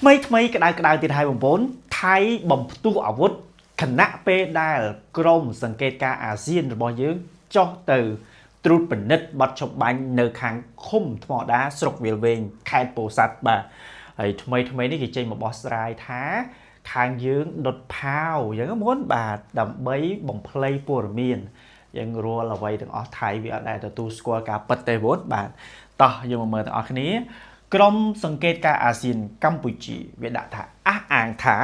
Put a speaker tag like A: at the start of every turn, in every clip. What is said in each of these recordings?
A: mấy cái đài thì hai bằng vốn thay bằng tu ở vút khẩn nã pe đài krom sang kê ca ASEAN rồi bao nhiêu cho từ trút bình nứt bắt chọc bánh nơi kháng khung thọ đá sọc về về khai bổ sạt bà ấy mấy này thì chơi một boss ride thá kháng dưỡng đột phao giống muốn bà đầm bấy bằng play của miềnยังรัวเราไว้ถึงออไทยวิอะไรแต่ตัวสกอร์กับปัตเตอร์บอสบาทต่อยังมาเมื่อต่อคันนี้กรมสังเกตการอาเซียนกัมพูชีเวดาถาอ่างถา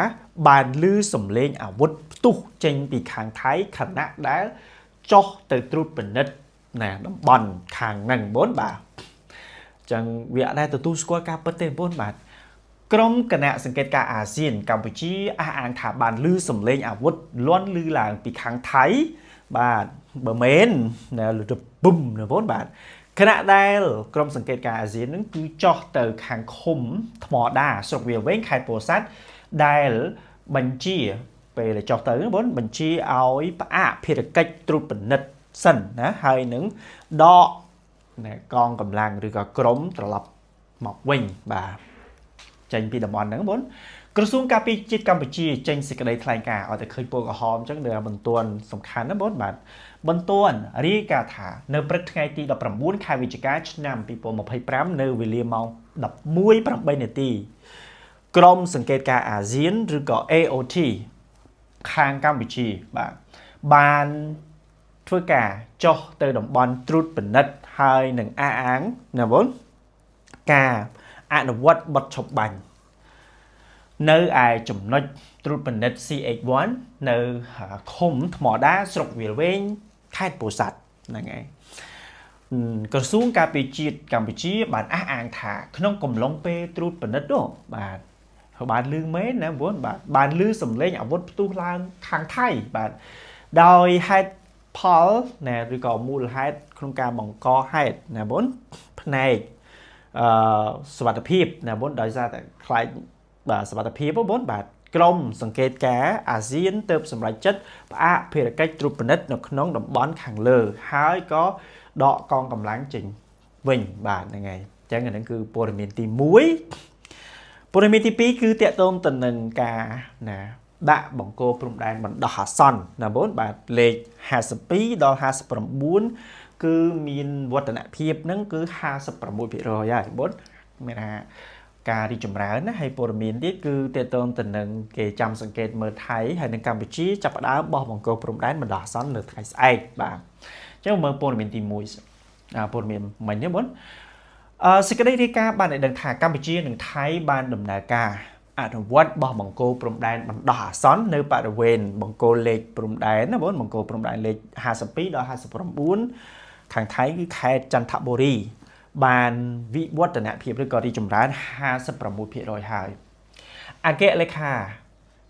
A: บานลือสมเลงอาวุธตุเจงปีขางไทยขณะได้จ่อเติร์ตรูปเป็นนิดนะบอลขางหนึ่งบอสบาทจังวิอะไรแต่ตัวสกอร์กับปัตเตอร์บอสบาทกรมคณะสังเกตการอาเซียนกัมพูชีอ่างถาบานลือสมเลงอาวุธล้วนลือหลางปีขางไทยบาทบะเมนนะหรือจะบุ้มนะพวกบาทขณะได้กรมสังเกตการอาเซียนนั้นคือจ่อเติร์ขางคมธมอดาสกเวียเว้งไข่โปรซัสได้บัญชีไปเลยจ่อเติร์นะพวกบัญชีเอาไอ้ป้าเพียรกิจตรุปนิดสั่นนะให้หนึ่งดอนะกองกำลังหรือก็กรมตลับหมอกวิ่งบาจังปีดมอนนะพวกกระทรวงการพิจิตรกัมพูชีเจงสิกระไดทลายกาเอาแต่เคยโปรกหอมจังเดือบนตัวสำคัญนะบอสบัดบนตัวรีกาถาในประเทศไทยตีดับประมุ่นคายวิจิการชนำปีโปมาพายพรำในวิลเลียมดับมวยประเบนตีกรมสังเกตการอาเซียนหรือก็ AOT คางกัมพูชีบานทั่วกาจ่อเตอร์ดบอลตรุดเป็นนัดให้หนึ่งอ่างนะบอสกาอนุวัตบัตรฉบันnơi ai chủng nói trụ bình đất CH1 nơi khung mỏ đá sọc về bên khai bổ sạch là ngay còn xuống Campuchia bạn ăn thả không cùng lông pe trụ bình đất đó bạn lương mấy nè muốn bạn lương sầm lên ở vốn tu lan khang thay bạn đòi hai Paul nè rồi còn mua hai không ca bằng co hai nè bốn nàyสวัสดิภาพนะbốn đòi ra tại khaiสวัสดิภาพ4บาทกรมสังเกตการอาเซียนเติมสำหรับจัดป้าเพื่อการตรุปนิดนกน้องดำบอลขังเลอหายก็ดอกกองกำลังจริงวิ่งบาทยังไงจังนั้นคือโปรเมนตีมุ้ยโปรเมนตีปีคือเตะต้มตันหนึ่งกานะดะบังโกปรุงแดงบันดาซอนนะ4บาทเลข50 ปีดอ59คือมีวัฒนภาพนั่นคือ56%ใช่4ไม่นะการที่จำร้านนะให้โปรเมนที่คือเตะต้นตันหนึ่งเกจำสังเกตเมื่อไทยให้ในกัมพูชีจับดาวบอลบังโกปรุงแดงบันดาซอนหรือไทยไอ้บ้างเจ้าเมื่อโปรเมนตีมุ้ยโปรเมนเหมือนนี้สกัดได้การบ้านในดังถ่ายกัมพูชีหนึ่งไทยบ้านดำนากาอาจวัดบอลบังโกปรุงแดงบันดาซอนในบริเวณบังโกเล็กปรุงแดงนะบังโกปรุงแดงเล็ก50 ปีดอ59ทางไทยคือแค่จันทบุรีบานวิวัฒนาเพียบหรือก็ที่จำร้าน56%หายอาเกะเลยค่ะ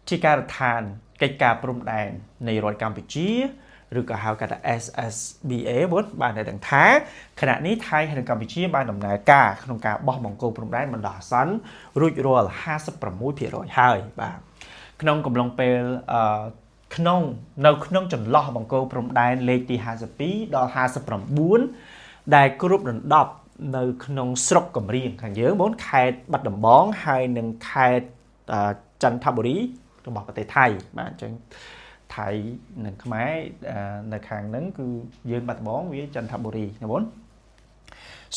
A: ที่การทานกิจการปรุงแดงในรอยกัมพูชีหรือก็หากัน SSBA บานในต่างท้าขณะนี้ไทยในกัมพูชีบานดำนากาขนมกาบอมองโกปรุงแดงมันดาซันรุ่ยรัว56%หายบานขนมกำลังเป็นขนมในจนล้อบังโกปรุงแดงเลขที่50 ปีดอ59ได้กรุ๊ปดอกในขนมสกกับเรียงขันเยอะ4ไข่บัดดำบ้องให้หนึ่งไข่จันทบุรีต้องบอกประเทศไทยบ้านจังไทยหนึ่งขมายในขังนั้นคือยืนบัดบ้องวิจันทบุรีนะ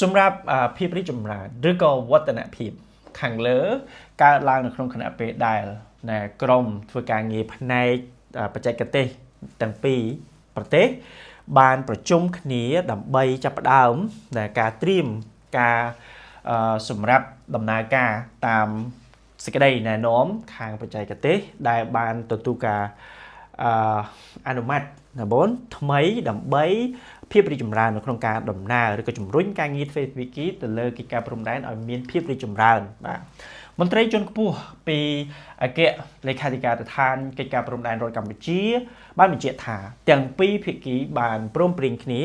A: สำหรับพิพิธจำราหรือก็วัฒนพิบขังเลือการล่างในขนมขนาดเป็ดได้ในกรมធ្វើការងារផ្នែកបច្ចេកទេសទាំងពីរប្រទេសបានប្រជុំគ្នាដើម្បីចាប់ផ្ដើមនៃការត្រៀមការសម្រាប់ដំណើរការតាមសេចក្តីណែនាំខាងបច្ចេកទេសដែលបានទទួលការអនុម័តណា4ថ្មីដើម្បីភាពរីកចម្រើននៅក្នុងការដំណើរឬក៏ជំរុញការងារធ្វើវិគីទៅលើកិច្ចការព្រំដែនឲ្យមានភាពរីកចម្រើនបាទមន្ត្រីជាន់ខ្ពស់ពីអគ្គលេខាធិការដ្ឋានកិច្ចការព្រំដែនរដ្ឋកម្ពុជាបានបញ្ជាក់ថាទាំងពីរភាគីបានព្រមព្រៀងគ្នា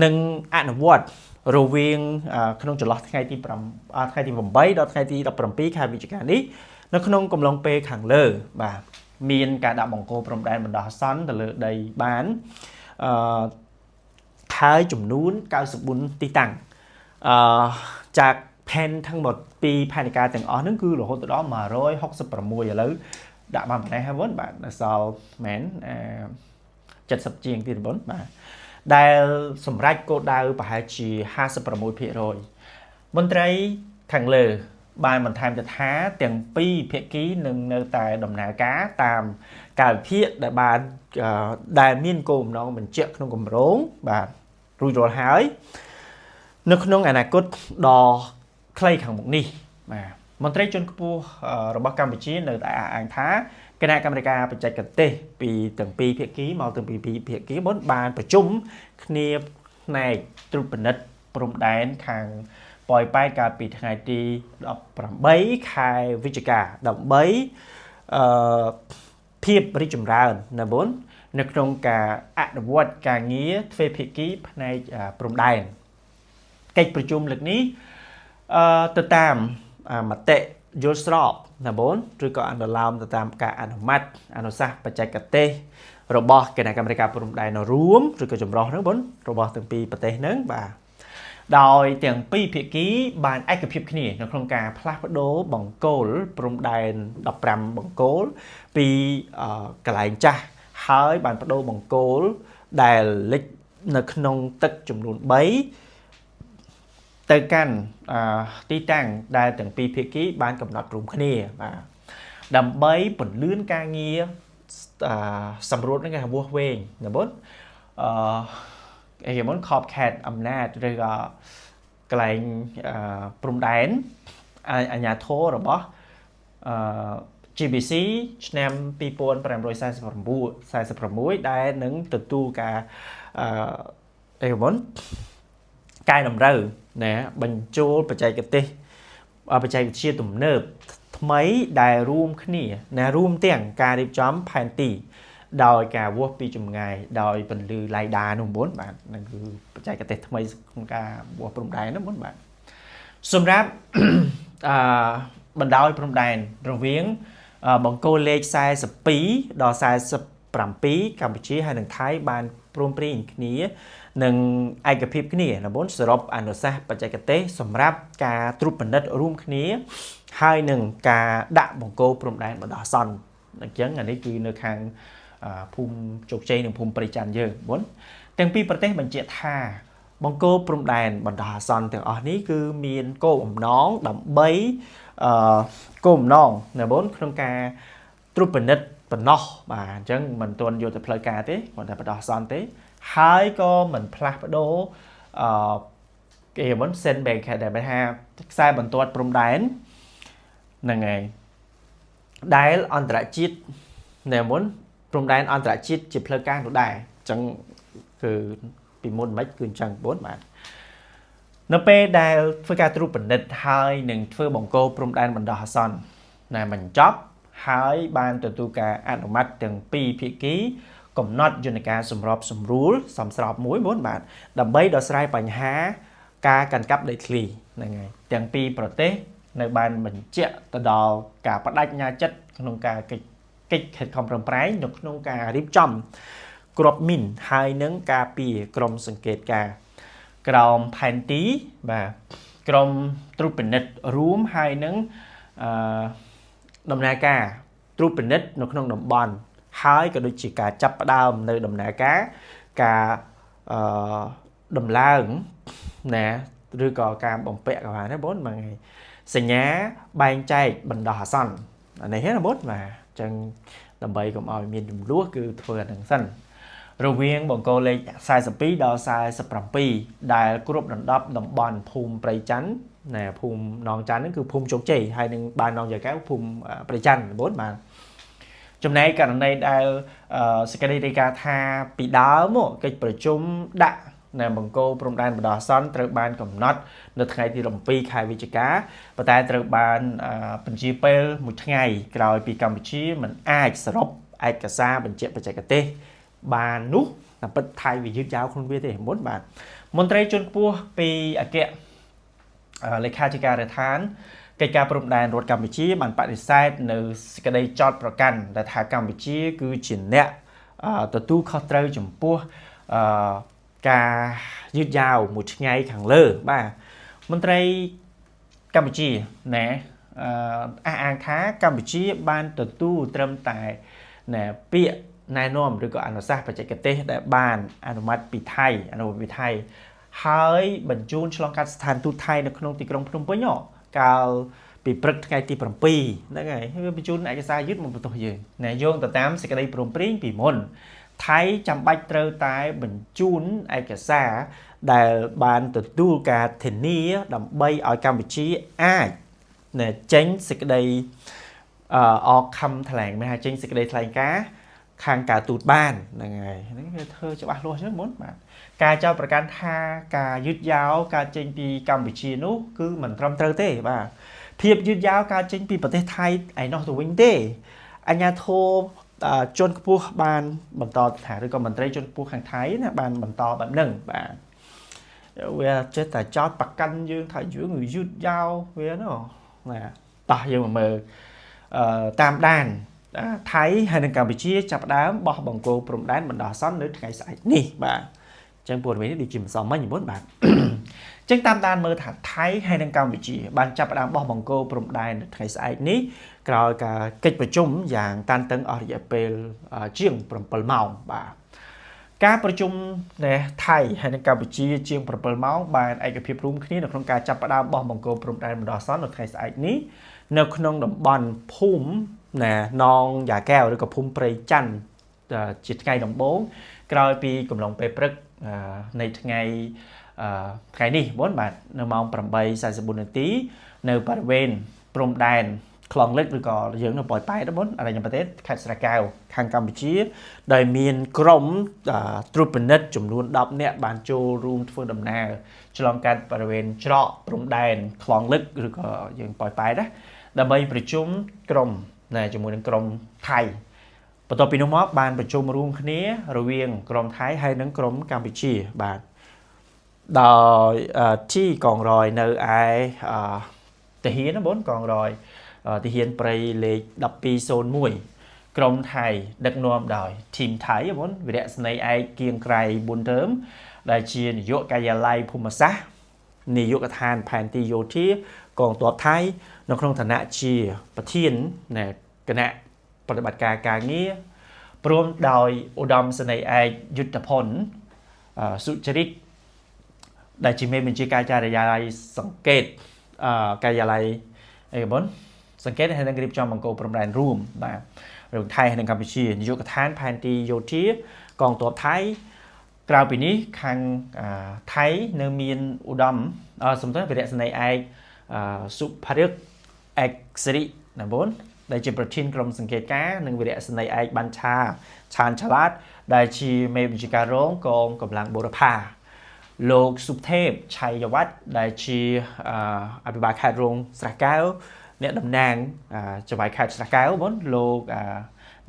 A: នឹងអនុវត្តរវាងក្នុងចន្លោះថ្ងៃទី8ដល់ថ្ងៃទី17ខែវិច្ឆិកានេះនៅក្នុងកំឡុងពេលខាងលើបាទមានការដាក់បង្គោលព្រំដែនបណ្ដោះអាសន្នទៅលើដីបានហើយចំនួន94ទីតាំងจากแผนทั้งหมด ពីផែនការទាំងអស់ហ្នឹងគឺរហូតដល់166ឥឡូវដាក់បានប៉ុណ្ណេះហើយបងបាទដល់សល់មែន70ជាងទៀតបងបាទដែលសម្រាប់គោលដៅប្រហែលជា 56% មន្ត្រីខាងលើបានបន្ថែមទៅថាទាំងពីរភាគីនឹងនៅតែដំណើរការតាមកាលវិភាគដែលមានគោលបំណងបញ្ជាក់ក្នុងគម្រោងបាទរួចរាល់ហើយនៅក្នុងអនាគតដ៏ខ្លីខាងមុខនេះបាទមន្ត្រីជាន់ខ្ពស់របស់កម្ពុជានៅតែអះអាងថាគណៈកម្មាធិការបច្ចេកទេសពីទាំងពីរភាគីមកទាំងពីរភាគីបានប្រជុំគ្នាផ្នែកត្រួតពិនិត្យព្រំដែនខាងប៉ោយប៉ែតកាលពីថ្ងៃទី18ខែវិច្ឆិកាដើម្បីភាពរីកចម្រើនណាបងនៅក្នុងការអនុវត្តការងារទ្វេភាគីផ្នែកព្រំដែនកិច្ចប្រជុំលើកនេះទៅតាមមតិយល់ស្របណាបងឬក៏អនុលោមទៅតាមការអនុម័តអនុសាសន៍បច្ចេកទេសរបស់គណៈកម្មាធិការព្រំដែនរួមឬក៏ចម្រុះហ្នឹងបងរបស់ទាំងពីរប្រទេសហ្នឹងបាទដោយទាំងពីរភាគីបានឯកភាពគ្នានៅក្នុងការផ្លាស់ប្ដូរបង្គោលព្រំដែន15បង្គោលពីកន្លែងចាស់ហើយបានប្ដូរបង្គោលដែលលិចនៅក្នុងទឹកចំនួន3ទៅកាន់ទីតាំងដែលទាំងពីរភាគីបានកំណត់រួមគ្នាបាទដើម្បីពន្លឿនការងារសម្រួលនឹងគេវាស់វែងណាបងគេមិនខបខេតអំណាចឬក៏កន្លែងព្រំដែនអាជ្ញាធររបស់GBC ឆ្នាំ2546ដែលនឹងទទួលការកែតម្រូវណាបញ្ចូលបច្ចេកទេសបច្ចេកវិទ្យាទំនើបថ្មីដែលរួមគ្នាណារួមទាំងការរៀបចំផែនទីដោយការវាស់ពីចម្ងាយដោយពន្លឺឡៃដានោះបងបាទហ្នឹងគឺបច្ចេកទេសថ្មីក្នុងការវាស់ព្រំដែននោះបងបាទសម្រាប់បណ្ដោយព្រំដែនរវាងបង្គោលលេខ42ដល់47កម្ពុជាហើយនិងថៃបានព្រមព្រៀងគ្នានឹងឯកភាពគ្នាណាបងសរុបអនុសាសន៍បច្ចេកទេសសម្រាប់ការត្រួតពិនិត្យរួមគ្នាហើយនឹងការដាក់បង្គោលព្រំដែនបណ្ដោះអាសន្នអញ្ចឹងអានេះគឺនៅខាងភូមិជោគជ័យនិងភូមិព្រៃច័ន្ទយើងបងទាំងពីរប្រទេសបញ្ជាក់ថាបង្គោលព្រំដែនបណ្ដោះអាសន្នទាំងអស់នេះគឺមានគោលបំណងដើម្បីគោលបំណងណាបងក្នុងការត្រួតពិនិត្យបណ្ដោះបាទអញ្ចឹងមិនទាន់យកទៅផ្លូវការទេគ្រាន់តែបណ្ដោះអាសន្នទេហើយក៏មិនផ្លាស់ប្ដូរគេមិនសិនបែកខែដែលថាខ្សែបន្ទាត់ព្រំដែនហ្នឹងហើយដែលអន្តរជាតិណាមុនព្រំដែនអន្តរជាតិជាផ្លូវការនោះដែរអញ្ចឹងគឺពីមុនមិនគឺអញ្ចឹង4បាទនៅពេលដែលធ្វើការត្រួតពិនិត្យហើយនឹងធ្វើបង្គោលព្រំដែនបណ្ដោះអាសន្នណាបញ្ចប់ហើយបានទទួលការអនុម័តទាំងពីរភាគីកំណត់យន្តការសម្របសម្រួលសំស្របមួយ4បាទដើម្បីដោះស្រាយបញ្ហាការកាន់កាប់ដីធ្លីហ្នឹងហើយទាំងពីរប្រទេសនៅបានបញ្ជាក់ទៅដល់ការបដិញ្ញាចិត្តក្នុងការកិច្ចខិតខំប្រឹងប្រែងនៅក្នុងការរៀបចំក្របមីនហើយនឹងការពារក្រុមសង្កេតការក្រោមផែនទីបាទក្រុមត្រួតពិនិត្យរួមហើយនឹងដំណើរការត្រួតពិនិត្យនៅក្នុងតំបន់ហើយក៏ដូចជាការចាប់ផ្ដើមនៅដំណើរការដំឡើងណាឬក៏ការបំពាក់ក៏បានដែរបងមកសញ្ញាបែងចែកបណ្ដោះអាសន្នអានេះណាបងបាទអញ្ចឹងដើម្បីកុំឲ្យមានចំនួនគឺធ្វើអាហ្នឹងសិនរវាងបង្គោលលេខ42ដល់47ដែលគ្រប់ដណ្ដប់តំបន់ភូមិព្រៃច័ន្ទណាភូមិនងច័ន្ទហ្នឹងគឺភូមិជោគជ័យហើយនឹងបាននងយាយកែវភូមិព្រៃច័ន្ទបងបាទចំណែកករណីដែលសេចក្តីរាយការណ៍ថាពីដើមមកកិច្ចប្រជុំដាក់នៅបង្គោលព្រំដែនបណ្ដោះអាសន្នត្រូវបានកំណត់នៅថ្ងៃទី7ខែវិច្ឆិកាប៉ុន្តែត្រូវបានបញ្ជាពេលមួយថ្ងៃក្រោយពីកម្ពុជាមិនអាចសរុបឯកសារបញ្ជាក់បច្ចេកទេសបាននោះតែពិតថៃវាយឺតយ៉ាវខ្លួនវាទេមុនបាទមន្ត្រីជាន់ខ្ពស់ពីអគ្គលេខាធិការដ្ឋានកិច្ចការព្រំដែនរដ្ឋកម្ពុជាបានបដិសេធនៅសេចក្តីចោទប្រកាន់ដែលថាកម្ពុជាគឺជាអ្នកទទួលខុសត្រូវចំពោះការយឺតយ៉ាវមួយថ្ងៃខាងលើបាទមន្ត្រី Campuchia nè an khá Campuchia ban tự tu trâm tại nè bịa nai nôm rồi có anh sát phải chạy cái tết để ban anh mắt bị thay hai bệnh chun trong các sàn tu thay nó không thì trong trong với nhỏ cao bị bật ngay thì bằng pi đó ngày bệnh chun này cái sai dứt một tổ gì nè dương từ tám sẽ cái đây bằng pi bị môn thấy chăm bách trơ tai bệnh chun ai cái xa đại ban tự tu cả thiền ni đầm bay ở Campuchia ai nè tránh sẽ cái đây ở khăm thằng mấy hai tránh sẽ cái đây thằng cá khang cả tụt ban là ngày thơ cho bạn luôn rất muốn bạn cả choประกัน tha ការយឺតយ៉ាវការចេញពីកម្ពុជានោះគឺមិនត្រឹមត្រូវទេបាទភាពយឺតយ៉ាវការចេញពីប្រទេសថៃឯណោះទៅវិញទេអញ្ញាធមជនខ្ពស់បានបន្តថាឬក៏មន្ត្រីជនខ្ពស់ខាងថៃណាបានបន្តបែបហ្នឹងបាទវាចេះតែចោតប្រកាន់យើងថាយើងយឺតយ៉ាវវាណោះណាតោះយើងមកមើលតាមដានថៃហើយនិងកម្ពុជាចាប់ដើមបោះបង្គោលព្រំដែនបណ្ដោះអាសន្ននៅថ្ងៃស្អែកនេះបាទចឹងព័ត៌មាននេះដូចជាមិនសមមិញបងបាទចឹងតាមដានមើលថាថៃហើយនិងកម្ពុជាបានចាប់ដើមបោះបង្គោលព្រំដែននៅថ្ងៃស្អែកនេះក្រោយការកិច្ចប្រជុំយ៉ាងតានតឹងអស់រយៈពេលជាង7ម៉ោងបាទការប្រជុំនៃថៃហើយនិងកម្ពុជាជាង7ម៉ោងបានឯកភាពរួមគ្នានៅក្នុងការចាប់ផ្ដើមបោះបង្គោលព្រំដែនបណ្ដោះអាសន្ននៅថ្ងៃស្អែកនេះនៅក្នុងតំបន់ភូមិណានងយ៉ាកែវឬក៏ភូមិព្រៃច័ន្ទជាថ្ងៃដំបូងក្រោយពីកំឡុងពេលព្រឹកនៃថ្ងៃនេះបងបាទនៅម៉ោង 8:44 នាទីនៅបរិវេណព្រំដែនខ្លងលឹកឬក៏យើងនៅប៉ោយប៉ែតបងអរិញប្រទេសខេត្តស្រែកែវខាងកម្ពុជាដែលមានក្រុមត្រួតពិនិត្យចំនួន10នាក់បានចូលរួមធ្វើដំណើរឆ្លងកាត់បរិវេណច្រកព្រំដែនខ្លងលឹកឬក៏យើងប៉ោយប៉ែតណាដើម្បីប្រជុំក្រុមជាមួយនឹងក្រុមថៃបន្ទាប់ពីនោះមកបានប្រជុំរួមគ្នារវាងក្រុមថៃហើយនិងក្រុមកម្ពុជាបាទដោយទីកងរយនៅឯទាហានណាបងកងរយទាហានព្រៃលេខ1201ក្រុមថៃដឹកនាំដោយធីមថៃបងវិរៈស្នេហ៍ឯកគៀងក្រៃប៊ុនរើមដែលជានាយកការិយាល័យភូមិសាស្ត្រនាយកដ្ឋានផែនទីយោធាកងទ័ពថៃនៅក្នុងឋានៈជាប្រធាននៃគណៈប្រតិបត្តិការការងារព្រមដោយឧត្តមសេនីយ៍ឯកយុទ្ធភុនសុចរិតដែលជាមេបញ្ជាការការិយាល័យសង្កេតការិយាល័យអីបងសង្កេតហើយនឹងរៀបចំបង្គោលព្រំដែនរួមបាទរវាងថៃនិងកម្ពុជានាយកដ្ឋានផែនទីយោធាកងទ័ពថៃក្រៅពីនេះខាងថៃនៅមានឧត្តមសំទោសវិរៈសេនីយ៍ឯកសុភរិទ្ធអេកសិរិណាបងដែលជាប្រធានក្រុមសង្កេតការនិងវិរៈសេនីយ៍ឯកបានឆានឆលាតដែលជាមេបញ្ជាការរងកងកម្លាំងបូរផាលោកសុភទេពឆៃយវ័តដែលជាអភិបាលខេត្តរងស្រះកែវអ្នកតំណាងចៅហ្វាយខេត្តស្រះកែវបងលោក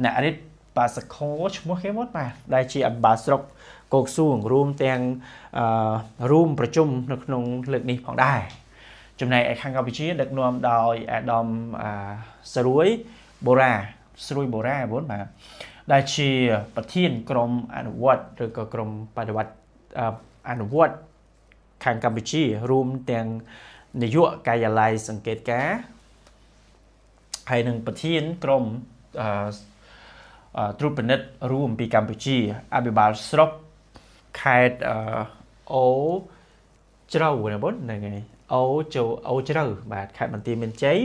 A: អ្នករិទ្ធបាសខោឈ្មោះគេមកបាទដែលជាអភិបាលស្រុកកោកសួងរួមទាំងរួមប្រជុំនៅក្នុងលើកនេះផងដែរចំណែកឯខាងកម្ពុជាដឹកនាំដោយអាដាមស្រួយបូរ៉ាបងបាទដែលជាប្រធានក្រុមអនុវត្តឬក៏ក្រុមបដិវត្តអនុវត្តខាងកម្ពុជារួមទាំងនាយកការិយាល័យសង្កេតការហើយនឹងប្រធានក្រុមត្រួតពិនិត្យរួមពីកម្ពុជាអភិបាលស្រុកខេត្តអូជ្រៅណាបងហ្នឹងហើយអូជ្រៅបាទខេត្តបន្ទាយមានជ័យ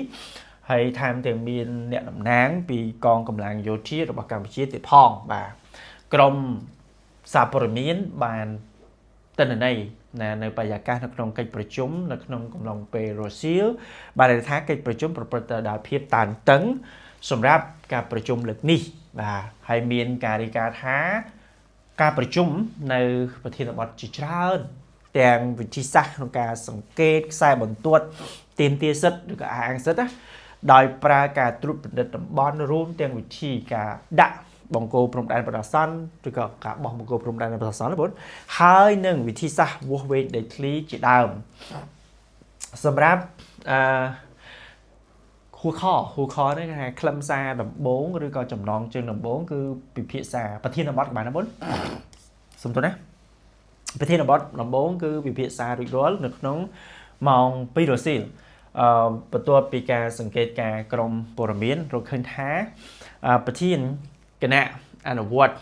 A: ហើយថែមទាំងមានអ្នកតំណាងពីកងកម្លាំងយោធារបស់កម្ពុជាទៀតផងបាទក្រុមសារព័ត៌មានបានទិន្នន័យនៅបរិយាកាសនៅក្នុងកិច្ចប្រជុំនៅក្នុងកំឡុងពេលរសៀលបានថាកិច្ចប្រជុំប្រព្រឹត្តទៅដោយភាពតានតឹងសម្រាប់ការប្រជុំលើកនេះបាទហើយមានការរាយការណ៍ថាការប្រជុំនៅប្រធានបទជាច្រើនទាំងវិធីសាស្ត្រក្នុងការសង្កេតខ្សែបន្ទាត់ទាមទារសិទ្ធិឬក៏អាងសិទ្ធិដោយប្រើការត្រួតពិនិត្យតំបន់រួមទាំងវិធីការដាក់បង្គោលព្រំដែនបណ្ដោះអាសន្នឬក៏ការបោះបង្គោលព្រំដែនបណ្ដោះអាសន្នណាបងហើយនឹងវិធីសាស្ត្រវាស់វែងដីធ្លីជាដើមសម្រាប់ហួខនេះគេថាខ្លឹមសារដំបូងឬក៏ចំណងជើងដំបូងគឺពិភាក្សាប្រធានបទក៏បានណាបងសំទោសណាប្រធានបទដំបូងគឺពិភាក្សារួចរាល់នៅក្នុងម៉ោង2រសៀល បន្ទាប់ពីការសង្កេតការក្រមព័ត៌មានរកឃើញថាប្រធានគណៈអនុវត្ត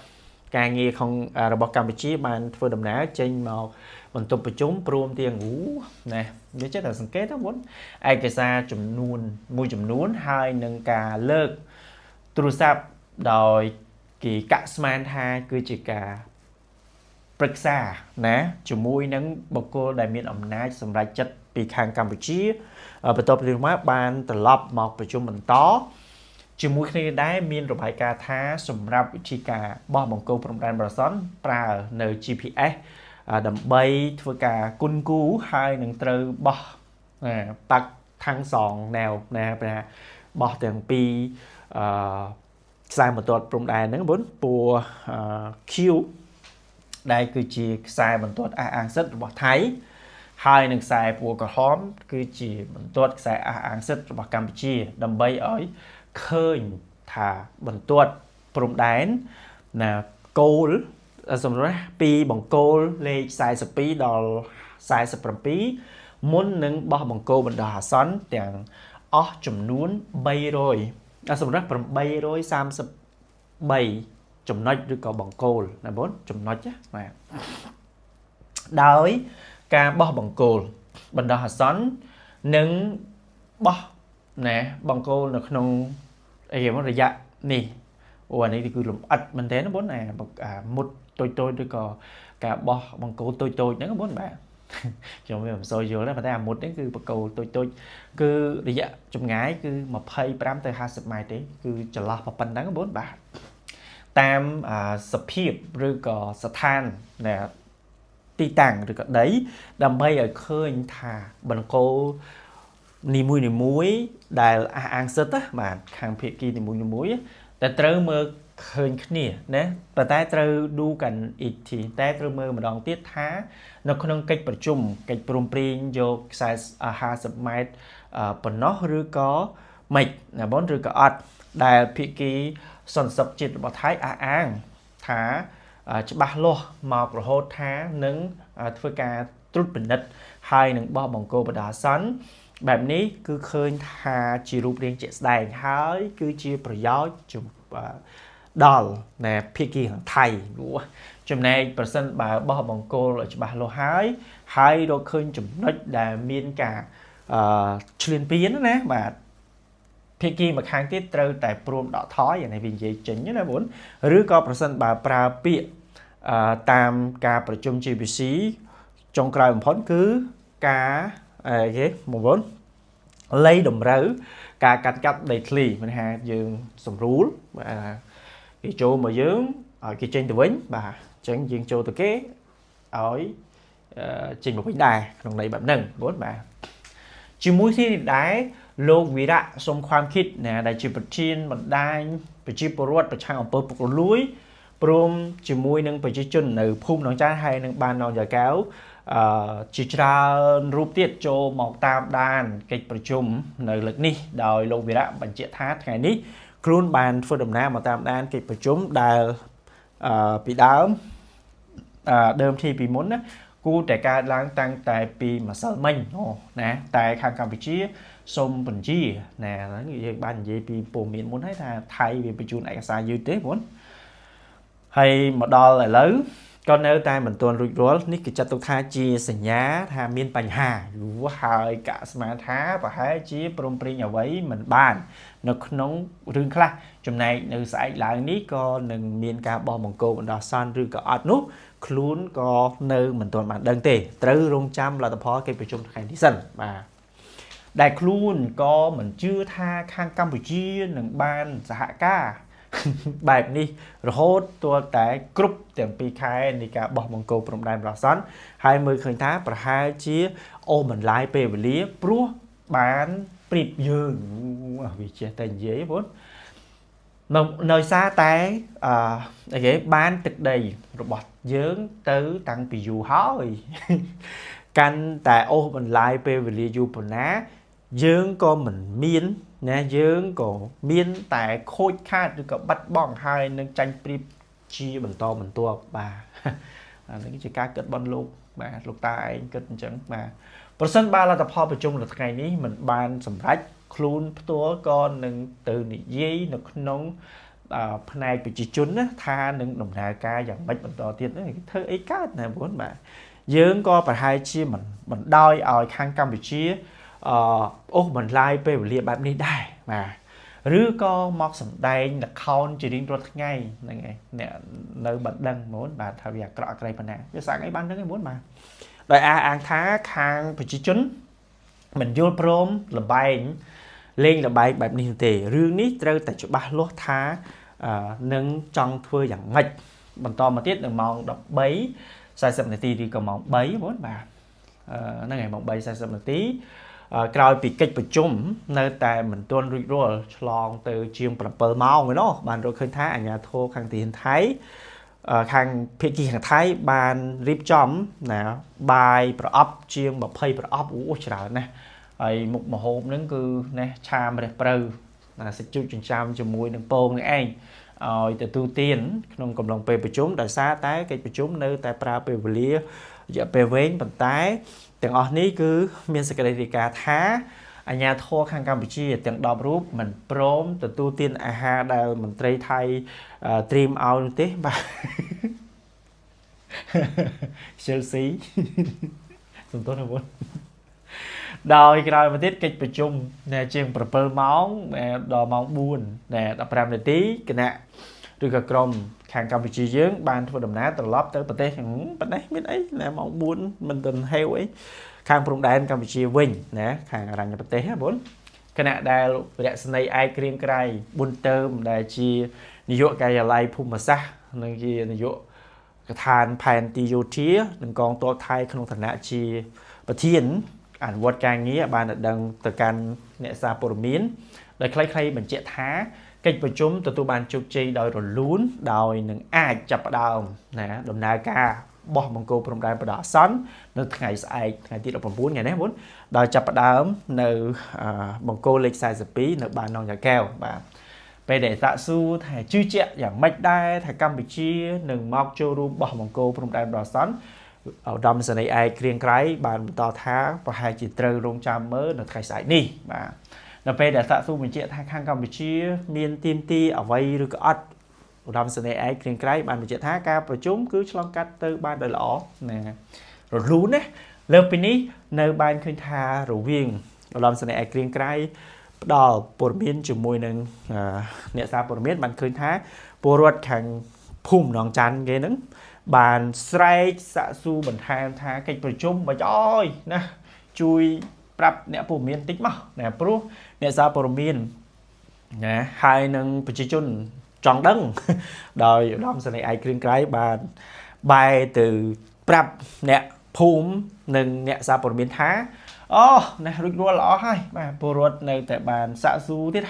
A: ការងារของរបស់កម្ពុជាបានធ្វើដំណើរចេញមកបន្ទប់ប្រជុំព្រមទាំងណានិយាយចេះតែសង្កេតទៅមុនឯកសារចំនួនមួយចំនួនហើយនឹងការលើកទូរស័ព្ទដោយគេកាក់ស្មានថាគឺជាការប្រឹក្សាណាជាមួយនឹងបុគ្គលដែលមានអំណាចសម្រាប់ចិត្តពីខាងកម្ពុជាបន្ទាប់ពីមកបានត្រឡប់មកប្រជុំបន្តជាមួយគ្នាដែរមានរបាយការណ៍ថាសម្រាប់វិធីការបោះបង្គោលព្រំដែនប្រសន់ប្រើនៅ GPS ដើម្បីធ្វើការគុណគូហើយនឹងត្រូវបោះបាក់ខាងសងណែវណាបោះទាំងពីរខ្សែបន្ទាត់ព្រំដែនហ្នឹងបងពួរ Q ដែលគឺជាខ្សែបន្ទាត់អះអាងសិទ្ធិរបស់ថៃហើយនឹងខ្សែពួរក្រហមគឺជាបន្ទាត់ខ្សែអះអាងសិទ្ធិរបស់កម្ពុជាដើម្បីឲ្យឃើញថាបន្ទាត់ព្រំដែនណាគោលសម្រាប់ពីបង្គោលលេខ42ដល់47មុននឹងបោះបង្គោលបណ្ដោះអាសន្នទាំងអស់ចំនួន300សម្រាប់833ចំណុចឬក៏បង្គោលណាបងចំណុចណាបាទដោយការបោះបង្គោលបណ្ដោះអាសន្ននិងបោះណាបង្គោលនៅក្នុងរយៈនេះអានេះគឺលំអិតមែនទេណាបងមុតតូចៗឬក៏ការបោះបង្គោលតូចៗហ្នឹងបងបាទខ្ញុំមិនសូវយល់ដែរប៉ុន្តែអាមុតនេះគឺបង្គោលតូចៗគឺរយៈចម្ងាយគឺ25ទៅ50ម៉ែត្រទេគឺចន្លោះប៉ុណ្ណឹងបងបាទតាមសភាពឬក៏ស្ថានណាទីតាំងឬក៏ដីដើម្បីឲ្យឃើញថាបង្គោលនីមួយដែលអះអាងសិទ្ធិបាទខាងភាគីនីមួយតែត្រូវមើលឃើញគ្នាណាប៉ុន្តែត្រូវឌូកាន់អ៊ីធីតែត្រូវមើលម្ដងទៀតថានៅក្នុងកិច្ចប្រជុំកិច្ចព្រមព្រៀងយកខ្សែ50ម៉ែត្រប៉ុណ្ណោះឬក៏មិនណាបងឬក៏អត់ដែលភាគីសន្តិសុខជាតិរបស់ថៃអះអាងថាច្បាស់លាស់មករហូតថានឹងធ្វើការត្រួតពិនិត្យហើយនឹងបោះបង្គោលបណ្ដោះអាសន្នបែបនេះគឺឃើញថាជារូបរាងជាក់ស្ដែងហើយគឺជាប្រយោជន៍ដល់ណាភាគីខាងថៃចំណែកប្រសិនបើបោះបង្គោលច្បាស់លាស់ហើយរកឃើញចំណុចដែលមានការឈ្លានពានណាបាទភាគីមួយខាងទៀតត្រូវតែព្រមដកថយអានេះវានិយាយចេញណាបងឬក៏ប្រសិនបើប្រើពាក្យតាមការប្រជុំ GBC ចុងក្រោយបំផុតគឺការគេបងលៃតម្រូវការកាត់ដីធ្លីមានថាយើងសម្រួលគេចូលមកយើងឲ្យគេចេញទៅវិញបាទអញ្ចឹងយើងចូលទៅគេឲ្យចេញមកវិញដែរក្នុងន័យបែបហ្នឹងបងបាទជាមួយគ្នានេះដែរលោកវីរៈសុំความคิดណាដែលជាប្រធានបណ្ដាញប្រជាពលរដ្ឋប្រឆាំងអំពើពុករលួយព្រមជាមួយនឹងប្រជាជននៅភូមិหนองចានហើយនឹងបាននងយ៉ាកែវជាច្រើនរូបទៀតចូលមកតាមដានកិច្ចប្រជុំនៅលើកនេះដោយលោកវីរៈបញ្ជាក់ថាថ្ងៃនេះខ្លួនបានធ្វើដំណើរមកតាមដានកិច្ចប្រជុំដែលពីដើមទីពីមុនណាគួរតែកើតឡើងតាំងតែពីម្សិលមិញណាតែខាងកម្ពុជាសូមបញ្ជាណាយើងបាននិយាយពីព័ត៌មានមុនហើយថាថៃវាបញ្ជូនឯកសារយឺតទេបងហើយមកដល់ឥឡូវក៏នៅតែមិនទាន់រួចរាល់នេះគេចាត់ទុកថាជាសញ្ញាថាមានបញ្ហាហើយកាក់ស្មានថាប្រហែលជាព្រមព្រៀងអ្វីមិនបាននៅក្នុងរឿងខ្លះចំណែកនៅស្អែកឡើងនេះក៏នឹងមានការបោះបង្គោលបណ្ដោះអាសន្នឬក៏អត់នោះខ្លួនក៏នៅមិនទាន់បានដឹងទេត្រូវរងចាំលទ្ធផលកិច្ចប្រជុំថ្ងៃនេះសិនបាទដែលខ្លួនក៏មិនជឿថាខាងកម្ពុជានឹងបានសហការបែបនេះរហូតទាល់តែគ្រប់ទាំងពីរខែនៃការបោះបង្គោលព្រំដែនប្រសន់ហើយមើលឃើញថាប្រហែលជាអូបន្លាយពេលវេលាព្រោះបានព្រៀបយើងវាចេះតែនិយាយបងនៅសារតែគេបានទឹកដីរបស់យើងទៅតាំងពីយូរហើយកាន់តែអូសបន្លាយពេលវេលាយូរប៉ុណ្ណាយើងក៏មិនមានណាយើងក៏មានតែខូចខាតឬក៏បាត់បង់ហើយនឹងចាញ់ព្រៀបជាបន្តបន្ទាប់បាទអានេះជាការគិតបនលោកបាទលោកតាឯងគិតអញ្ចឹងបាទ ប្រសិនបើលទ្ធផលប្រជុំនៅថ្ងៃនេះមិនបានសម្រេចខ្លួនផ្ទាល់ក៏នឹងទៅនិយាយនៅក្នុងផ្នែកប្រជាជនណាថានឹងដំណើរការយ៉ាងម៉េចបន្តទៀតធ្វើអីកើតណាបងបាទយើងក៏ប្រហែលជាមិនដោយឲ្យខាងកម្ពុជាអូសបន្លាយពេលវេលាបែបនេះដែរបាទឬក៏មកសម្ដែងល្ខោនជារៀងរាល់ថ្ងៃហ្នឹងឯងអ្នកនៅបណ្ដឹងហ្មងបាទថាវាអាក្រក់អក្រៃប៉ុណ្ណាវាសាក់អីបានហ្នឹងឯងហ្មងបាទដោយអាងថាខាងប្រជាជនមិនយល់ព្រមលបែងលេងលបែងបែបនេះទេរឿងនេះត្រូវតែច្បាស់លាស់ថានឹងចង់ធ្វើយ៉ាងម៉េចបន្តមកទៀតនៅម៉ោង 13:40 នាទីឬក៏ម៉ោង 3 ហ្មងបាទហ្នឹងហើយម៉ោង 3:40 នាទីក្រោយពីកិច្ចប្រជុំនៅតែមិនទាន់រួចរាល់ឆ្លងទៅជាង 7 ម៉ោងឯណោះបានរកឃើញថាអាជ្ញាធរខាងទីហ៊ានថៃខាងភាគីខាងថៃបានរៀបចំណាបាយប្រអប់ជាង 20 ប្រអប់អូច្រើនណាស់ហើយមុខម្ហូបហ្នឹងគឺណាឆាមរះព្រៅណាសាច់ជ្រូកចិញ្ចាំជាមួយនឹងពងនេះឯងឲ្យទទួលទានក្នុងកំឡុងពេលប្រជុំដោយសារតែកិច្ចប្រជុំនៅតែប្រើពេលវេលារយៈពេលវែងប៉ុន្តែទាំងអស់នេះគឺមានសេចក្តីរាយការណ៍ថាអាជ្ញាធរខាងកម្ពុជាទាំង10រូបមិនព្រមទទួលទានអាហារដែលមន្ត្រីថៃត្រៀមឲ្យនោះទេបាទ Chelsea សំទោសណាបងដោយក្រោយមកទៀតកិច្ចប្រជុំជាង 7 ម៉ោងដល់ម៉ោង 4:15 នាទីគណៈឬក៏ក្រុមខាងកម្ពុជាយើងបានធ្វើដំណើរត្រឡប់ទៅប្រទេសប៉ុណ្ណេះមានអីណាម៉ោង 4 មិនទាន់ហេវអីខាងព្រំដែនកម្ពុជាវិញណាខាងអរញ្ញប្រទេសណាបងគណៈដែលរស្មីឯកក្រៀងក្រៃប៊ុនតើមដែលជានាយកការិយាល័យភូមិសាស្ត្រនិងជានាយកដ្ឋានផែនទីយោធានិងកងទ័ពថៃក្នុងឋានៈជាប្រធានអនុវត្តការងារបានដឹងទៅកាន់អ្នកសារព័ត៌មានដោយខ្លីៗបញ្ជាក់ថាកិច្ចប្រជុំទទួលបានជោគជ័យដោយរលូនដោយនឹងអាចចាប់ផ្ដើមណាដំណើរការបោះបង្គោលព្រំដែនបណ្ដោះអាសន្ននៅថ្ងៃស្អែកថ្ងៃទី 19 ថ្ងៃនេះបងដោយចាប់ផ្ដើមនៅបង្គោលលេខ 42 នៅបាននងយ៉ាកែវបាទពេលដែលសាកសួរថាជឿជាក់យ៉ាងម៉េចដែរថាកម្ពុជានឹងមកចូលរួមបោះបង្គោលព្រំដែនបណ្ដោះអាសន្នឧត្តមសេនីយ៍ឯកក្រៀងក្រៃបានបន្តថាប្រហែលជាត្រូវរងចាំមើលនៅថ្ងៃស្អែកនេះបាទនៅពេលដែលសាកសួរបញ្ជាក់ថាខាងកម្ពុជាមានទីមទីអ្វីឬក៏អត់ឧត្តមសេនីយ៍ឯកក្រៀងក្រៃបានបញ្ជាក់ថាការប្រជុំគឺឆ្លងកាត់ទៅបានដោយល្អណារលូនណាលើពីនេះនៅបានឃើញថារវាងឧត្តមសេនីយ៍ឯកក្រៀងក្រៃផ្ដល់ព័ត៌មានជាមួយនឹងអ្នកសារព័ត៌មានបានឃើញថាពលរដ្ឋខាងភូមិหนองច័ន្ទគេហ្នឹងបានស្រែកសាកសួរបន្ថែមថាកិច្ចប្រជុំមិនអើយណាជួយប្រាប់អ្នកព័ត៌មានតិចមកណាព្រោះអ្នកសារព័ត៌មានណាហើយនឹងប្រជាជនចង់ដឹងដោយឧត្តមសេនីយ៍ឯកក្រៀងក្រៃបានបែរទៅប្រាប់អ្នកភូមិនិងអ្នកសារព័ត៌មានថាអូណារួចរាល់ល្អហើយបាទពលរដ្ឋនៅតែបានសាកសួរទៀត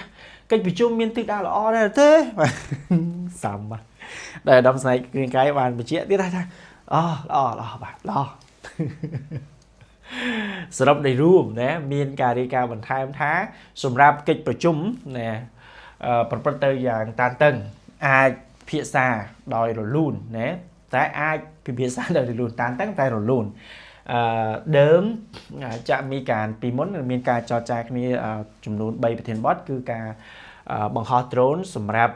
A: កិច្ចប្រជុំមានទិសដៅល្អដែរទេបាទសាំបាទដែលឧត្តមសេនីយ៍ក្រៀងក្រៃបានបញ្ជាក់ទៀតថាអូល្អបាទល្អសរុបនៃរួមណាមានការរាយការណ៍បន្ថែមថាសម្រាប់កិច្ចប្រជុំណាប្រព្រឹត្តទៅយ៉ាងតានតឹងអាចពិភាក្សាដោយរលូនណាតែអាចពិភាក្សាដោយរលូនតានតឹងតែរលូនដើមจะมีการពីមុនមានការចរចាគ្នាចំនួន3ប្រធានបទគឺការបង្ហោះដ្រូនសម្រាប់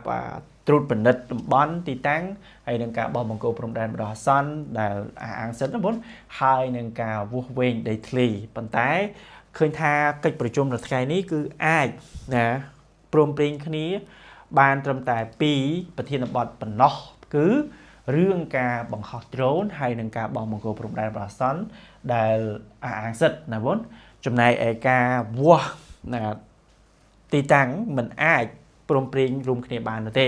A: ត្រួតពិនិត្យតំបន់ទីតាំងហើយនឹងការបោះបង្គោលព្រំដែនបណ្ដោះអាសន្នដែលអាងសិទ្ធិហ្នឹងហើយនឹងការវាស់វែងដីធ្លីប៉ុន្តែឃើញថាកិច្ចប្រជុំនៅថ្ងៃនេះគឺអាចណាព្រមព្រៀងគ្នាបានត្រឹមតែ2ប្រធានបទប៉ុណ្ណោះគឺរឿងការបង្ហោះដ្រូនហើយនឹងការបោះបង្គោលព្រំដែនបណ្ដោះអាសន្នដែលអាងសិទ្ធិណាបងចំណែកឯការវាស់ណាទីតាំងមិនអាចព្រមព្រៀងរួមគ្នាបានទេ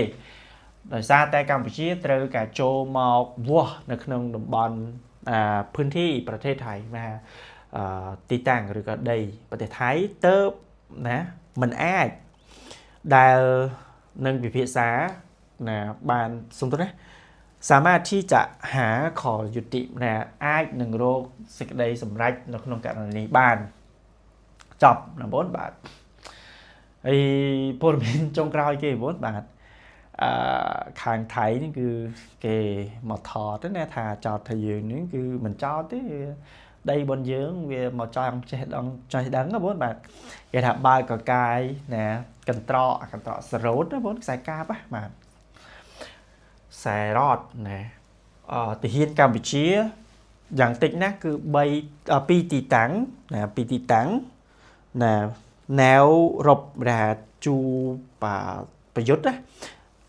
A: ដោយសារតែកម្ពុជាត្រូវការចូលមកវាស់នៅក្នុងតំបន់พื้นที่ប្រទេសថៃណាទីតាំងឬក៏ដីប្រទេសថៃទៅណាមិនអាចដែលនឹងពិភាក្សាណាបានសំទោសណាสามารถที่จะหาขอยุติណាអាចនឹងរកសេចក្តីសម្រេចនៅក្នុងករណីនេះបានចប់ណាបងបាទហើយព័ត៌មានចុងក្រោយគេបងបាទខាងថៃនេះគឺគេមកថតណាថាចោតថាយើងនេះគឺមិនចោតទេ đây bọn dưỡng vì một trong chơi đắng đó bốn bạn cái thả bài có cái nè cần trọ sờ rốt đó bốn xài cáp á mà xài rót nè thì hiên Campuchia dạng tích nát cứ bay pi tì tắng nè pi tì tắng nè nếu rộp ra chu và dốt á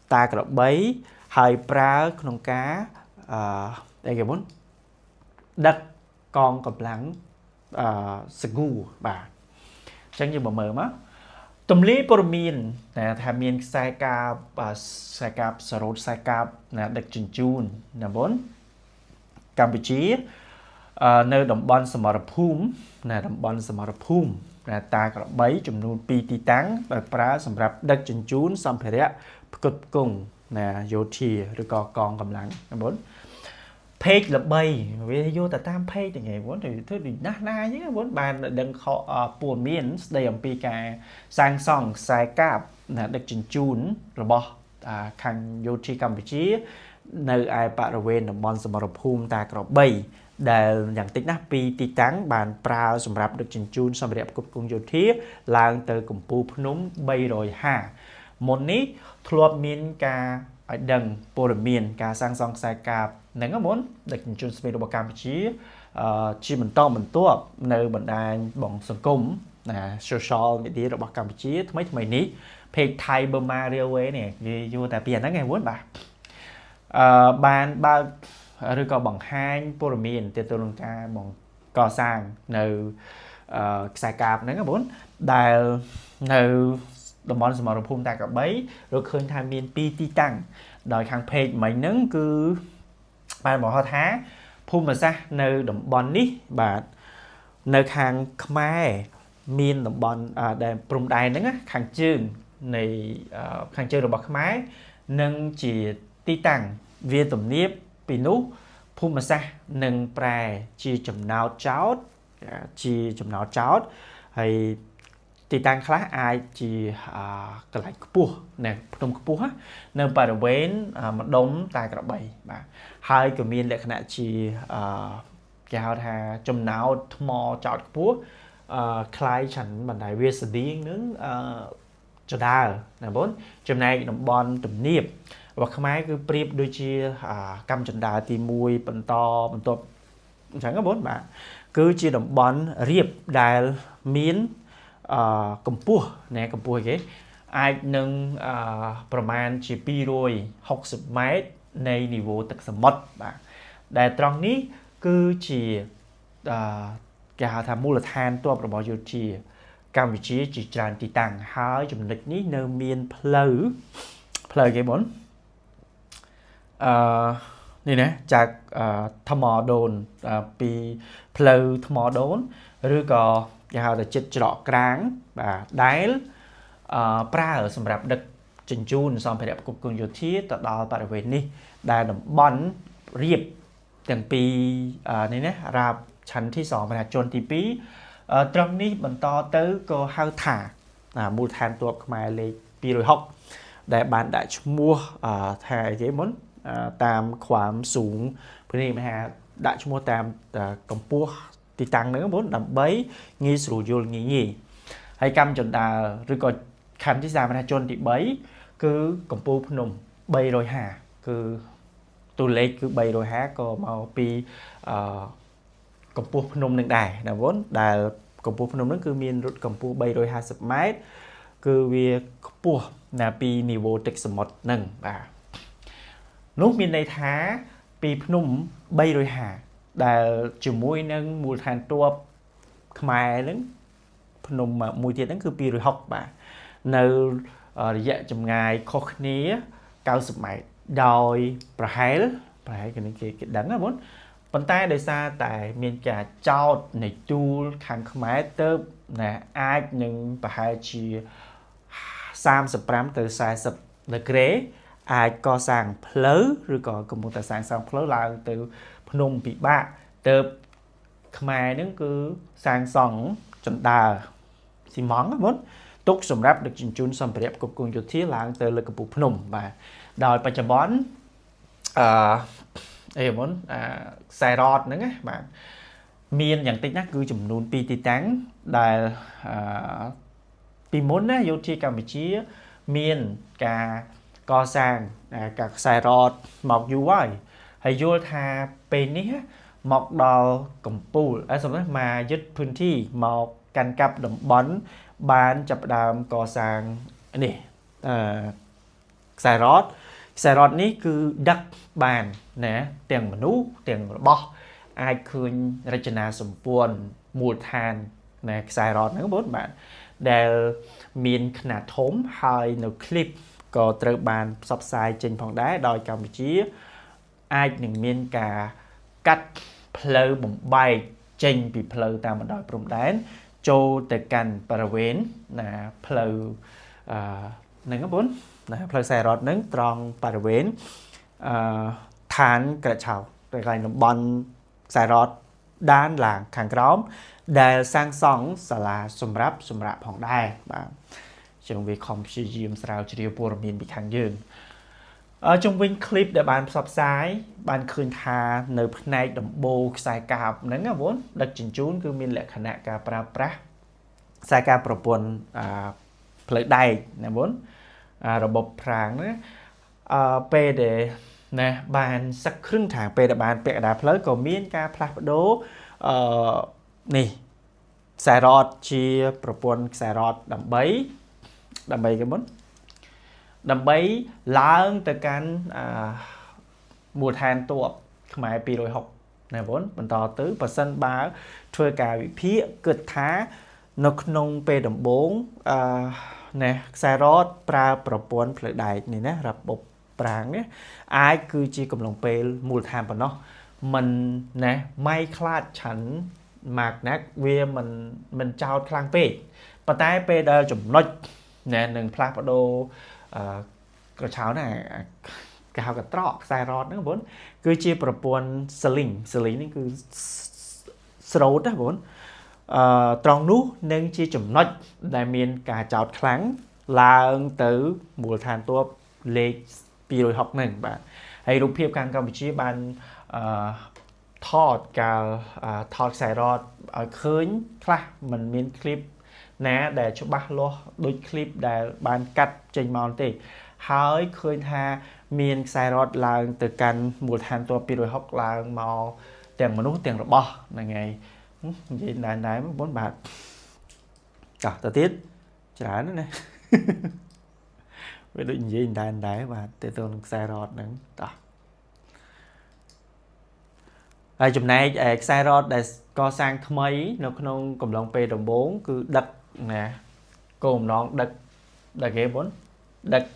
A: ta có bấy hai praក្នុងការđây cái bốn đất con cầm lắng sgu bà chẳng như mở má tùm lý bồ miền nè tham miền sai cáp sờ rốt sai cáp nè đặc trưng chun nè bốn Campuchia nơi đồng bòn sầm rập phum nè đồng bòn sầm rập phum nè ta có bấy chùm nôn pi ti táng và pra sầm rập đặc trưng chun sầm phê rẽ cực cùng nè vô thì rồi có con cầm lắng nè bốn page là bay vì vô ta tam page thì ngày vốn thì thứ gì na nhé vốn bàn đừng khó buồn miên đây làm pi cả sang song sai cáp là được chỉnh chun rồi bỏ khang vô chi Campuchia nơi ai bạn rồi quên là bon sầm phum ta có bay để nhận tích nắp pi ti táng bàn prao sầm rạp được chỉnh chun xong đẹp cục cung vô thiết lang từ cùng pu phun bay rồi ha một nít thua miên ca ở đằng bồ miên ca sang song sai cáp nâng có muốn được chun spe đồ Campuchia chi mình to mình tua nơi bệnh đài bọn sân cung nè social media đồ Campuchia mấy ní page Thai Burma Railway này vô tại biển đó ngày muốn bà ban ba rồi có bằng hai bồ miền từ từ lông ca bằng cò sang nơi sai cạp nâng có muốn đài nơi đồng bọn mà đồng phun ta cả bấy rồi khơi tham miền PT tăng đòi khang page mấy nâng cứ bạn bỏ hoa thá phun mà ra nơi đồng bọn ní bà nơi khang khmer miền đồng bọn để prum đài nâng á khang chương này khang chương đồng bọn khmer nâng chỉ ti tăng viên tầm niếp pinu phun mà ra nâng prè chi chấm nào cháo hay ti tăng khác ai chỉ cái lại cua nè trong cua á nâng bà đồng bến một đống tài cả bảy bà hai cái miền lệ khả chỉ kéo thà chấm nào mò chọn cua khai chẳng bản đại việt sử điên nướng cho đa nè bốn chấm này đồng bon tầm niệm và không ai cứ prep đôi chia cam chân đà thì mùi bẩn to chẳng có bốn bạn cứ chia đồng bon riệp đài miến cầm pua nè cầm pua cái ai nângประมาณ chỉ pi rồi 60 métในนิวตึกสมดbạnแต่ตรงนี้คือchỉ cáiหาทำมูลฐานตัวประบอยู่ที่กัมพูชีchỉ trànตีต่างหายจุดนี้นี้เนเมียนเพลย์cái bốnนี่นะจากธมอโดนปีเพลย์ธมอโดนหรือก็ยาวแต่จิตเจาะกลางได้ปลาสำหรับดักจินจูนสองไปแบบกุกงโยธีต่อดาวบริเวณนี้ได้ดบอลเรียบอย่างปีนี่นะราบชั้นที่2ประชาชนที่ปีตรงนี้บรรทอเตอร์ก็ห้าวถ่ามูลฐานตัวมาเลยปีโดยหกได้บานได้ชั่วถ่ายเยมันตามความสูงพื้นที่มาได้ชั่วตามกำปั้วตีตังnữa bốn đầm bấy nghi sủ vô nghi hay cam chọn đà rồi còn khámที่3ประชาชนที่bấy cứ cầm pu phun nồng bay rồi hà cứตัวเล็กคือใบโดยฮะก็มาปีกำปูพนมหนึ่งได้นะวอนได้กำปูพนมนั่นคือมีรถกำปูใบโดย50 mét คือเวียกปูนะปีนิวตึกสมดหนึ่งนุ๊กมีในท้าปีพนมใบโดยหาได้จุ่มมวยนั่งมูลฐานตัวขมายนั่งพนมมวยเทียนนั่นคือปีโดยหกในระยะจำง่ายข้อนี้90 métโดยประหารกันนี่คือดังนะบนปันใต้โดยซาแต่เมียนกาเจ้าในจูขังขมายเติบนะอาจหนึ่งประหารชี30 từ 40 là ghế ai có sang phớ rồi có cùng một tài sản sang phớ là từ phnom bị bạ từ khmer nó cứ sang sòng chuẩn đà xì món muốn tốt sầm ráp được chỉnh chun sầm đẹp của cùng chuột thiết là từ lực của phnom và đòi phải chăm bón muốn xài rọt nữa bạn miền dạng tích nát cứ chùm nôn pi tì táng đài pi môn á vô chi Campuchia miền cả co sang cả Sài Rọt mọc du quay hay vô tha bên ní mọc đào cầm pù ở xong đó mà dứtพื้นที่ mọc canh cặp đầm bắn bán chập đàm co sang này Sài Rọt ní cứ đắc bàn nè tiền mà nú tiền mà bó ai khơi ra chân à sầm buồn mùa than nè Sài Rọt nữa bốn bạn đều miền khả thốn hai nấu clip có trở bàn sắp sai trên phòng đá đòi Campuchia ai những miền cả cắt pleu bụng bay trên bị pleu ta mà đòi bụng đá cho từ cành paravén là pleu nâng có bốn là pleu Sài Rọt nâng tròn paravén than cả chảo rồi gọi là bọn Sài Rọt đan là kháng króm để sang sóng là sum rap hỏng đai và trong việc không sử dụng sao chỉ điều miền bị kháng dương ở trong viên clip để bạn sắp sái bạn khơi thà nơi này đầm bồ xài cạp nắng à vốn đặc chỉnh chún cứ miền lệ khả năng cả pra xài cạpประปวนlợi đầy nè vốn ระบบพรางนะเปเดนะบานสักครึ่งทางเปเดบานเปดาเพลย์ก็มีการพลัดโดนี่สายรอดเชียประปวนสายรอดดำใบกันมั้งดำใบล้างแต่การมวลแทนตัวขมายปีโดยหกนะvốnมันต่อตื้อเปอร์เซ็นต์บาร์ช่วยการวิพีเกิดท้านกนงเปดำบงnè Sài Rọt praประปวนเพลย์ใดนี่นะระบบปรางเนี่ยไอ้คือจีกำลังเปมูลทานปะเนาะมันนะไม่คลาดฉันมากนักเวียมันเจ้าคลางเปปะใต้เปเดอจุ่มน้อยเนี่ยหนึ่งพลาปะโดกระเช้าเนี่ยกาวกับตรอกSài Rọtนะผมคือจีประปวนสลิงนี่คือสโลดนะผมตรงนู้นึงชีจุ่มน้อยได้มีการจอดครั้งลาตือมูลฐานตัวเลขปีโดยหกหนึ่งแบบให้รูปเพียบการกัมพูชีบันทอดการทอดSài Rọtคืนคละมันมีคลิปนะแต่ชุบะโลโดยคลิปแต่บันกัดเจนมอนติหายเคยทามีSài Rọtลาตือการมูลฐานตัวปีโดยหกลามาเตียงมนุษย์เตียงระบอยังไงvậy này bốn bạc cả tao tiết trả nữa nè với định gì đại và từ từ Sài Rọt nữa đó chùm này Sài Rọt để co sang thâm ấy nó không cùng lòng p đồng 4 cứ đất nè cùng nón đất ghế 4 đất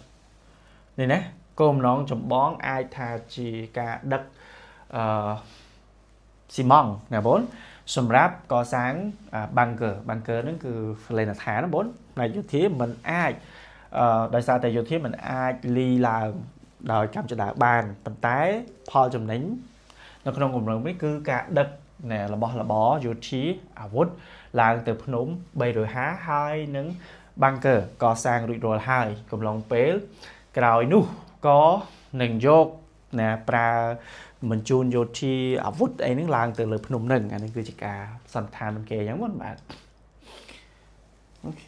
A: này nè cùng nón chùm bón ai thà chỉ cả đất xi măng nè 4สำหรับก่อสร้างบังเกอร์นั่นคือเลยนะฐานนะบนในยุทธิมันอาจโดยสารแต่ยุทธิมันอาจลีลาโดยกำจัดบานปันท้ายพอจำนิ้งแล้วก็น้องกลุ่มเราไม่คือการดักเนี่ยระบอยุทธิอาวุธลางtừพนมใบโดยหาhaiนึงบังเกอร์ก่อสร้างโดยhaiกลุ่มลองเป๊ะกล่าวนู้ก็หนึ่งโยกเนี่ยปลาmình chun vô chi ở vút ấy những làng từ lời phun nừng anh cứ chỉ cả sẵn thàn mình kể giống bọn bạn ok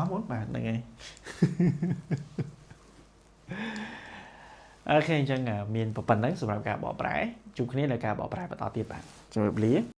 A: muốn bạn này nghe ok cho ngờ miền phần đấy sụp cả bỏ bãi chung cái này là cả bỏ bãi và tỏ tiệp bạn rồi lý